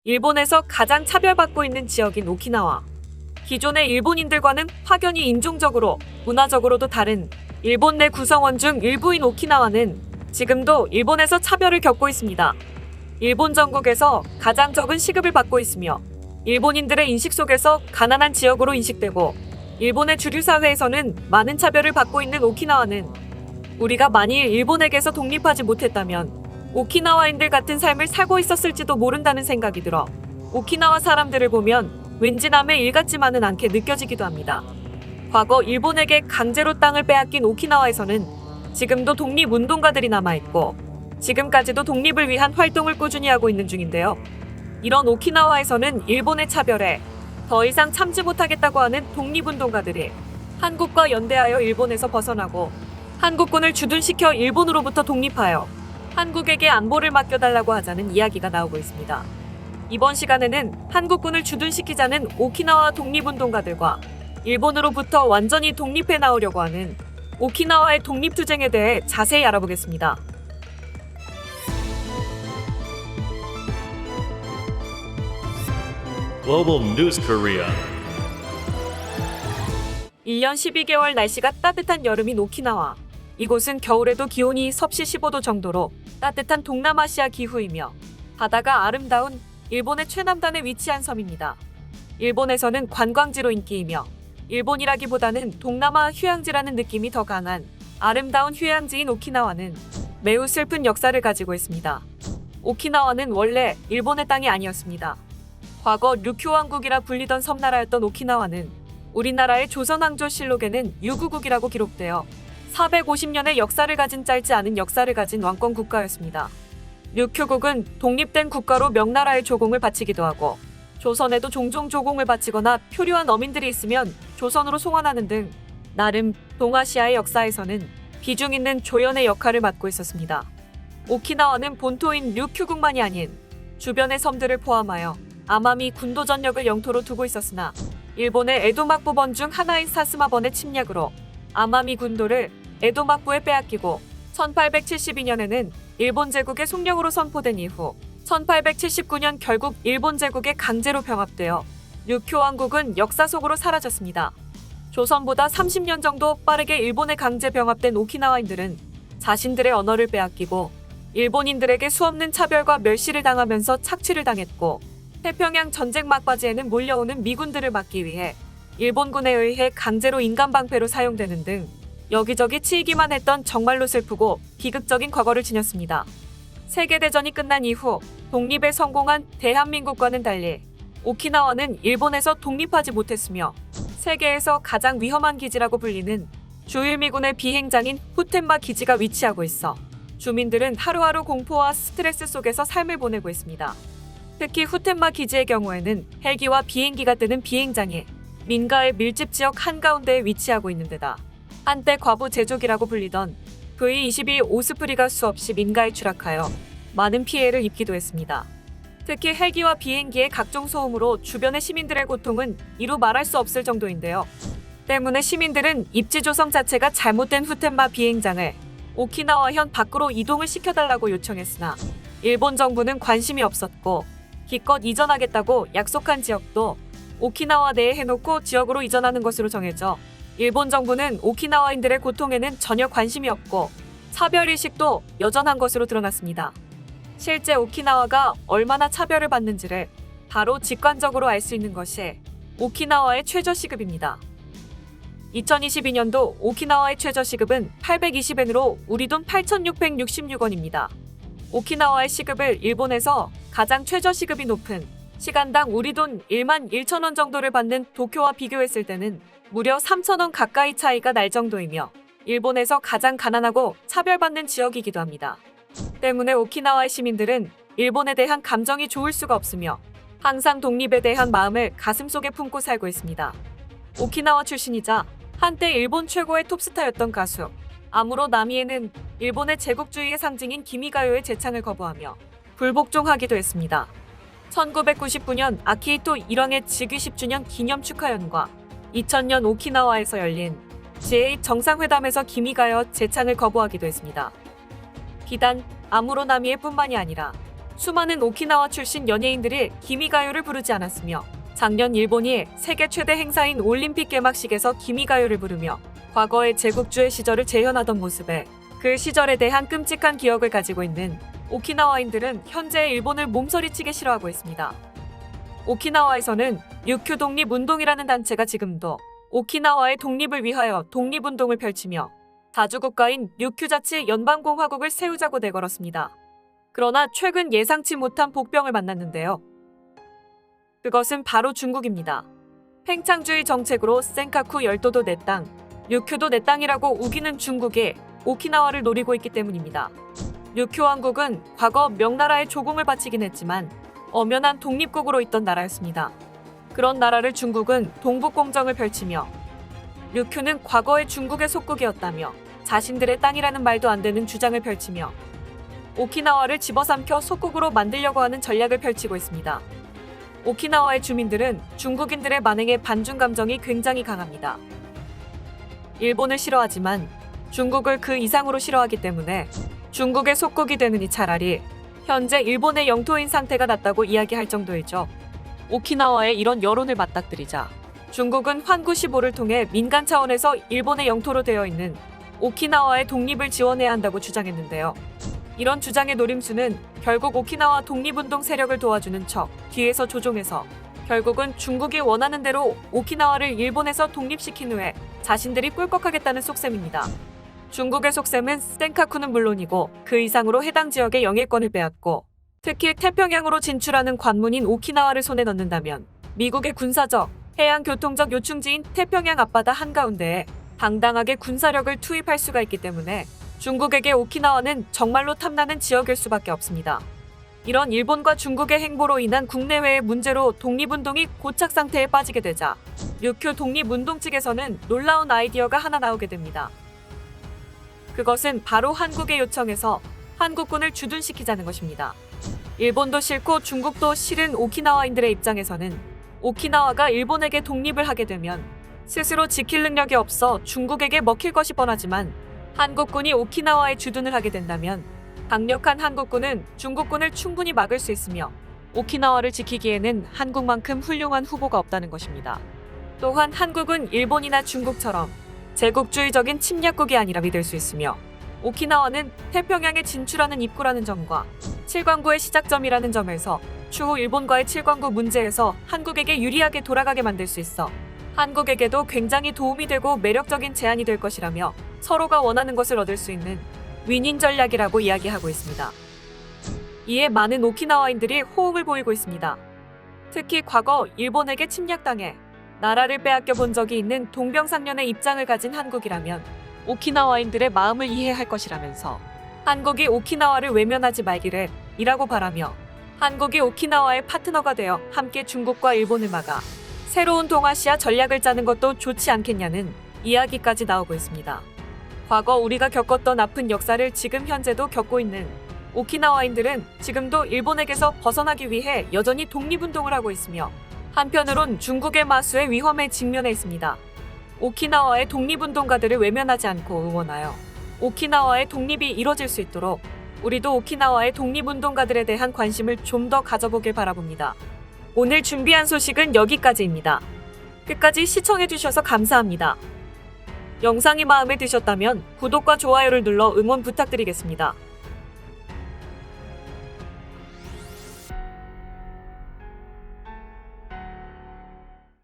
일본에서 가장 차별받고 있는 지역인 오키나와. 기존의 일본인들과는 확연히 인종적으로, 문화적으로도 다른 일본 내 구성원 중 일부인 오키나와는 지금도 일본에서 차별을 겪고 있습니다. 일본 전국에서 가장 적은 시급을 받고 있으며 일본인들의 인식 속에서 가난한 지역으로 인식되고 일본의 주류 사회에서는 많은 차별을 받고 있는 오키나와는 우리가 만일 일본에게서 독립하지 못했다면 오키나와인들 같은 삶을 살고 있었을지도 모른다는 생각이 들어 오키나와 사람들을 보면 왠지 남의 일 같지만은 않게 느껴지기도 합니다. 과거 일본에게 강제로 땅을 빼앗긴 오키나와에서는 지금도 독립운동가들이 남아있고 지금까지도 독립을 위한 활동을 꾸준히 하고 있는 중인데요. 이런 오키나와에서는 일본의 차별에 더 이상 참지 못하겠다고 하는 독립운동가들이 한국과 연대하여 일본에서 벗어나고 한국군을 주둔시켜 일본으로부터 독립하여 한국에게 안보를 맡겨달라고 하자는 이야기가 나오고 있습니다. 이번 시간에는 한국군을 주둔시키자는 오키나와 독립운동가들과 일본으로부터 완전히 독립해 나오려고 하는 오키나와의 독립투쟁에 대해 자세히 알아보겠습니다. Global News Korea. 1년 12개월 날씨가 따뜻한 여름인 오키나와. 이곳은 겨울에도 기온이 섭씨 15도 정도로 따뜻한 동남아시아 기후이며 바다가 아름다운 일본의 최남단에 위치한 섬입니다. 일본에서는 관광지로 인기이며 일본이라기보다는 동남아 휴양지라는 느낌이 더 강한 아름다운 휴양지인 오키나와는 매우 슬픈 역사를 가지고 있습니다. 오키나와는 원래 일본의 땅이 아니었습니다. 과거 류큐왕국이라 불리던 섬나라였던 오키나와는 우리나라의 조선왕조실록에는 유구국이라고 기록되어 450년의 역사를 가진 짧지 않은 역사를 가진 왕권 국가였습니다. 류큐국은 독립된 국가로 명나라의 조공을 바치기도 하고 조선에도 종종 조공을 바치거나 표류한 어민들이 있으면 조선으로 송환하는 등 나름 동아시아의 역사에서는 비중 있는 조연의 역할을 맡고 있었습니다. 오키나와는 본토인 류큐국만이 아닌 주변의 섬들을 포함하여 아마미 군도 전역을 영토로 두고 있었으나 일본의 에도막부번 중 하나인 사스마번의 침략으로 아마미 군도를 에도막부에 빼앗기고 1872년에는 일본 제국의 속령으로 선포된 이후 1879년 결국 일본 제국에 강제로 병합되어 류큐왕국은 역사 속으로 사라졌습니다. 조선보다 30년 정도 빠르게 일본에 강제 병합된 오키나와인들은 자신들의 언어를 빼앗기고 일본인들에게 수없는 차별과 멸시를 당하면서 착취를 당했고 태평양 전쟁 막바지에는 몰려오는 미군들을 막기 위해 일본군에 의해 강제로 인간방패로 사용되는 등 여기저기 치이기만 했던 정말로 슬프고 비극적인 과거를 지녔습니다. 세계대전이 끝난 이후 독립에 성공한 대한민국과는 달리 오키나와는 일본에서 독립하지 못했으며 세계에서 가장 위험한 기지라고 불리는 주일미군의 비행장인 후텐마 기지가 위치하고 있어 주민들은 하루하루 공포와 스트레스 속에서 삶을 보내고 있습니다. 특히 후텐마 기지의 경우에는 헬기와 비행기가 뜨는 비행장이 민가의 밀집 지역 한가운데에 위치하고 있는 데다 한때 과부 제조기라고 불리던 V-22 오스프리가 수없이 민가에 추락하여 많은 피해를 입기도 했습니다. 특히 헬기와 비행기의 각종 소음으로 주변의 시민들의 고통은 이루 말할 수 없을 정도인데요. 때문에 시민들은 입지 조성 자체가 잘못된 후텐마 비행장을 오키나와현 밖으로 이동을 시켜달라고 요청했으나 일본 정부는 관심이 없었고 기껏 이전하겠다고 약속한 지역도 오키나와 내에 해놓고 지역으로 이전하는 것으로 정해져 일본 정부는 오키나와인들의 고통에는 전혀 관심이 없고 차별의식도 여전한 것으로 드러났습니다. 실제 오키나와가 얼마나 차별을 받는지를 바로 직관적으로 알 수 있는 것이 오키나와의 최저시급입니다. 2022년도 오키나와의 최저시급은 820엔으로 우리 돈 8,666원입니다. 오키나와의 시급을 일본에서 가장 최저시급이 높은 시간당 우리 돈 11,000원 정도를 받는 도쿄와 비교했을 때는 무려 3,000원 가까이 차이가 날 정도이며 일본에서 가장 가난하고 차별받는 지역이기도 합니다. 때문에 오키나와의 시민들은 일본에 대한 감정이 좋을 수가 없으며 항상 독립에 대한 마음을 가슴속에 품고 살고 있습니다. 오키나와 출신이자 한때 일본 최고의 톱스타였던 가수 아무로 나미에는 일본의 제국주의의 상징인 기미가요의 재창을 거부하며 불복종하기도 했습니다. 1999년 아키히토 일왕의 즉위 10주년 기념 축하연과 2000년 오키나와에서 열린 G8 정상회담에서 기미가요 재창을 거부하기도 했습니다. 비단 아무로 나미에 뿐만이 아니라 수많은 오키나와 출신 연예인들이 기미가요를 부르지 않았으며 작년 일본이 세계 최대 행사인 올림픽 개막식에서 기미가요를 부르며 과거의 제국주의 시절을 재현하던 모습에 그 시절에 대한 끔찍한 기억을 가지고 있는 오키나와인들은 현재 일본을 몸서리치게 싫어하고 있습니다. 오키나와에서는 류큐 독립운동이라는 단체가 지금도 오키나와의 독립을 위하여 독립운동을 펼치며 자주국가인 류큐자치 연방공화국을 세우자고 내걸었습니다. 그러나 최근 예상치 못한 복병을 만났는데요. 그것은 바로 중국입니다. 팽창주의 정책으로 센카쿠 열도도 내 땅, 류큐도 내 땅이라고 우기는 중국이 오키나와를 노리고 있기 때문입니다. 류큐 왕국은 과거 명나라에 조공을 바치긴 했지만 엄연한 독립국으로 있던 나라였습니다. 그런 나라를 중국은 동북공정을 펼치며 류큐는 과거의 중국의 속국이었다며 자신들의 땅이라는 말도 안 되는 주장을 펼치며 오키나와를 집어삼켜 속국으로 만들려고 하는 전략을 펼치고 있습니다. 오키나와의 주민들은 중국인들의 만행에 반중 감정이 굉장히 강합니다. 일본을 싫어하지만 중국을 그 이상으로 싫어하기 때문에 중국의 속국이 되느니 차라리 현재 일본의 영토인 상태가 낫다고 이야기할 정도이죠. 오키나와의 이런 여론을 맞닥뜨리자 중국은 환구 15를 통해 민간 차원에서 일본의 영토로 되어 있는 오키나와의 독립을 지원해야 한다고 주장했는데요. 이런 주장의 노림수는 결국 오키나와 독립운동 세력을 도와주는 척 뒤에서 조종해서 결국은 중국이 원하는 대로 오키나와를 일본에서 독립시킨 후에 자신들이 꿀꺽하겠다는 속셈입니다. 중국의 속셈은 센카쿠는 물론이고 그 이상으로 해당 지역의 영해권을 빼앗고 특히 태평양으로 진출하는 관문인 오키나와를 손에 넣는다면 미국의 군사적, 해양교통적 요충지인 태평양 앞바다 한가운데에 당당하게 군사력을 투입할 수가 있기 때문에 중국에게 오키나와는 정말로 탐나는 지역일 수밖에 없습니다. 이런 일본과 중국의 행보로 인한 국내외의 문제로 독립운동이 고착 상태에 빠지게 되자 류큐 독립운동 측에서는 놀라운 아이디어가 하나 나오게 됩니다. 그것은 바로 한국의 요청에서 한국군을 주둔시키자는 것입니다. 일본도 싫고 중국도 싫은 오키나와인들의 입장에서는 오키나와가 일본에게 독립을 하게 되면 스스로 지킬 능력이 없어 중국에게 먹힐 것이 뻔하지만 한국군이 오키나와에 주둔을 하게 된다면 강력한 한국군은 중국군을 충분히 막을 수 있으며 오키나와를 지키기에는 한국만큼 훌륭한 후보가 없다는 것입니다. 또한 한국은 일본이나 중국처럼 제국주의적인 침략국이 아니라 믿을 수 있으며 오키나와는 태평양에 진출하는 입구라는 점과 칠광구의 시작점이라는 점에서 추후 일본과의 칠광구 문제에서 한국에게 유리하게 돌아가게 만들 수 있어 한국에게도 굉장히 도움이 되고 매력적인 제안이 될 것이라며 서로가 원하는 것을 얻을 수 있는 윈윈 전략이라고 이야기하고 있습니다. 이에 많은 오키나와인들이 호응을 보이고 있습니다. 특히 과거 일본에게 침략당해 나라를 빼앗겨 본 적이 있는 동병상련의 입장을 가진 한국이라면 오키나와인들의 마음을 이해할 것이라면서 한국이 오키나와를 외면하지 말기를 이라고 바라며 한국이 오키나와의 파트너가 되어 함께 중국과 일본을 막아 새로운 동아시아 전략을 짜는 것도 좋지 않겠냐는 이야기까지 나오고 있습니다. 과거 우리가 겪었던 아픈 역사를 지금 현재도 겪고 있는 오키나와인들은 지금도 일본에게서 벗어나기 위해 여전히 독립운동을 하고 있으며 한편으론 중국의 마수의 위험에 직면해 있습니다. 오키나와의 독립운동가들을 외면하지 않고 응원하여 오키나와의 독립이 이뤄질 수 있도록 우리도 오키나와의 독립운동가들에 대한 관심을 좀 더 가져보길 바라봅니다. 오늘 준비한 소식은 여기까지입니다. 끝까지 시청해주셔서 감사합니다. 영상이 마음에 드셨다면 구독과 좋아요를 눌러 응원 부탁드리겠습니다.